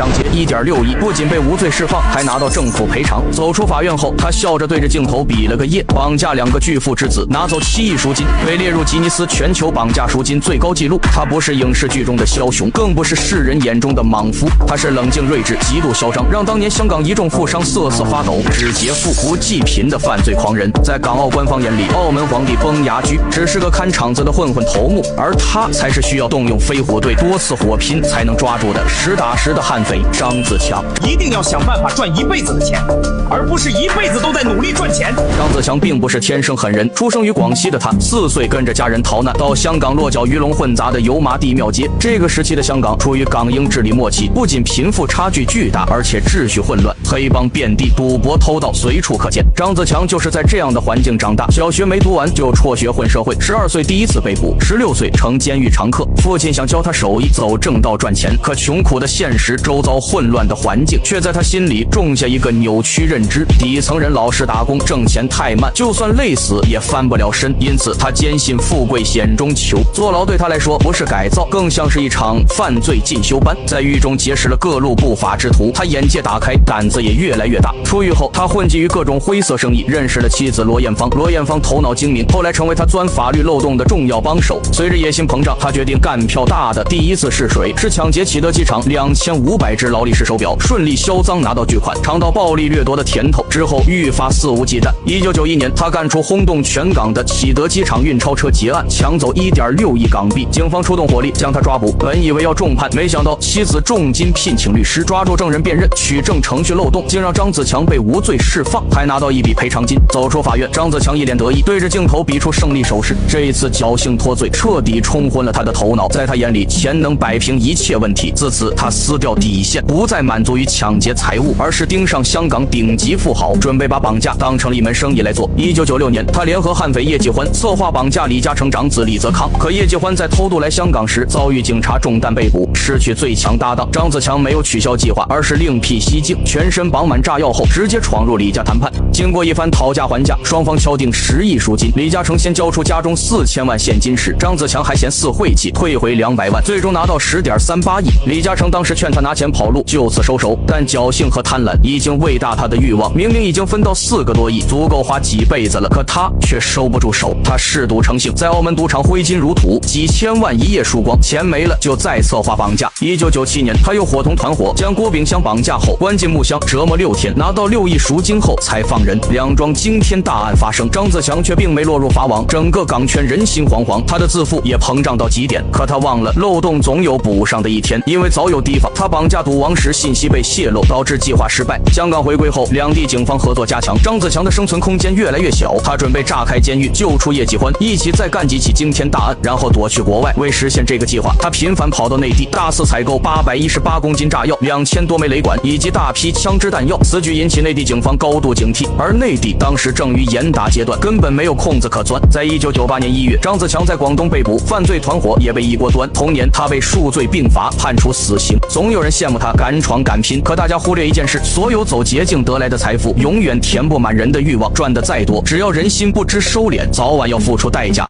抢劫1.6亿，不仅被无罪释放，还拿到政府赔偿。走出法院后，他笑着对着镜头比了个耶，绑架2个巨富之子，拿走7亿赎金，被列入吉尼斯全球绑架赎金最高纪录。他不是影视剧中的枭雄，更不是世人眼中的莽夫，他是冷静睿智、极度嚣张，让当年香港一众富商瑟瑟发抖，只劫富不济贫的犯罪狂人。在港澳官方眼里，澳门皇帝崩牙驹只是个看场子的混混头目，而他才是需要动用飞虎队多次火拼才能抓住的实打实的悍匪张子强。一定要想办法赚一辈子的钱，而不是一辈子都在努力赚钱。张子强并不是天生狠人，出生于广西的他4岁跟着家人逃难到香港，落脚鱼龙混杂的油麻地庙街。这个时期的香港处于港英治理末期，不仅贫富差距巨大，而且秩序混乱，黑帮遍地，赌博偷盗随处可见。张子强就是在这样的环境长大，小学没读完就辍学混社会，12岁第一次被捕，16岁成监狱常客。父亲想教他手艺，走正道赚钱，可穷苦的现实，周遭混乱的环境，却在他心里种下一个扭曲认知：底层人老实打工，挣钱太慢，就算累死也翻不了身。因此，他坚信富贵险中求，坐牢对他来说不是改造，更像是一场犯罪进修班。在狱中结识了各路不法之徒，他眼界打开，胆子也越来越大。出狱后，他混迹于各种灰色生意，认识了妻子罗艳芳。罗艳芳头脑精明，后来成为他钻法律漏洞的重要帮手。随着野心膨胀，他决定干票大的。第一次试水是抢劫启德机场2500只劳力士手表，顺利销赃拿到巨款，尝到暴利掠夺的甜头之后，愈发肆无忌惮。1991年，他干出轰动全港的启德机场运钞车劫案，抢走1.6亿港币，警方出动火力将他抓捕。本以为要重判，没想到妻子重金聘请律师，抓住证人辨认，取证程序漏洞，竟让张子强被无罪释放，还拿到一笔赔偿金。走出法院，张子强一脸得意，对着镜头比出胜利手势。这一次侥幸脱罪，彻底冲昏了他的头脑。在他眼里，钱能摆平一切问题。自此，他撕掉底线，不再满足于抢劫财物，而是盯上香港顶级富豪，准备把绑架当成了一门生意来做。1996年，他联合悍匪叶继欢策划绑架李嘉诚长子李泽康，可叶继欢在偷渡来香港时遭遇警察中弹被捕，失去最强搭档。张子强没有取消计划，而是另辟蹊径，全身绑满炸药后，直接闯入李家谈判。经过一番讨价还价，双方敲定10亿赎金。李嘉诚先交出家中4000万现金时，张子强还嫌4晦气，退回200万，最终拿到10.38亿。李嘉诚当时劝他拿钱跑路，就此收手，但侥幸和贪婪已经喂大他的欲望，明明已经分到4个多亿，足够花几辈子了，可他却收不住手。他嗜赌成性，在澳门赌场挥金如土，几千万一夜输光，钱没了就再策划绑架。1997年，他又伙同团伙将郭炳湘绑架后关进木箱折磨6天，拿到6亿赎金后才放人。两桩惊天大案发生，张子强却并没落入法网，整个港圈人心惶惶，他的自负也膨胀到极点。可他忘了，漏洞总有补上的一天，因为早有提防，他绑架赌王时信息被泄露，导致计划失败。香港回归后，两地警方合作加强，张子强的生存空间越来越小，他准备炸开监狱，救出叶继欢，一起再干几起惊天大案，然后躲去国外。为实现这个计划，他频繁跑到内地，大肆采购818公斤炸药、2000多枚雷管以及大批枪支弹药。此举引起内地警方高度警惕，而内地当时正于严打阶段，根本没有空子可钻。在1998年1月，张子强在广东被捕，犯罪团伙也被一锅端。同年，他被数罪并罚，判处死刑。总有人羡慕他敢闯敢拼，可大家忽略一件事：所有走捷径得来的财富，永远填不满人的欲望。赚得再多，只要人心不知收敛，早晚要付出代价。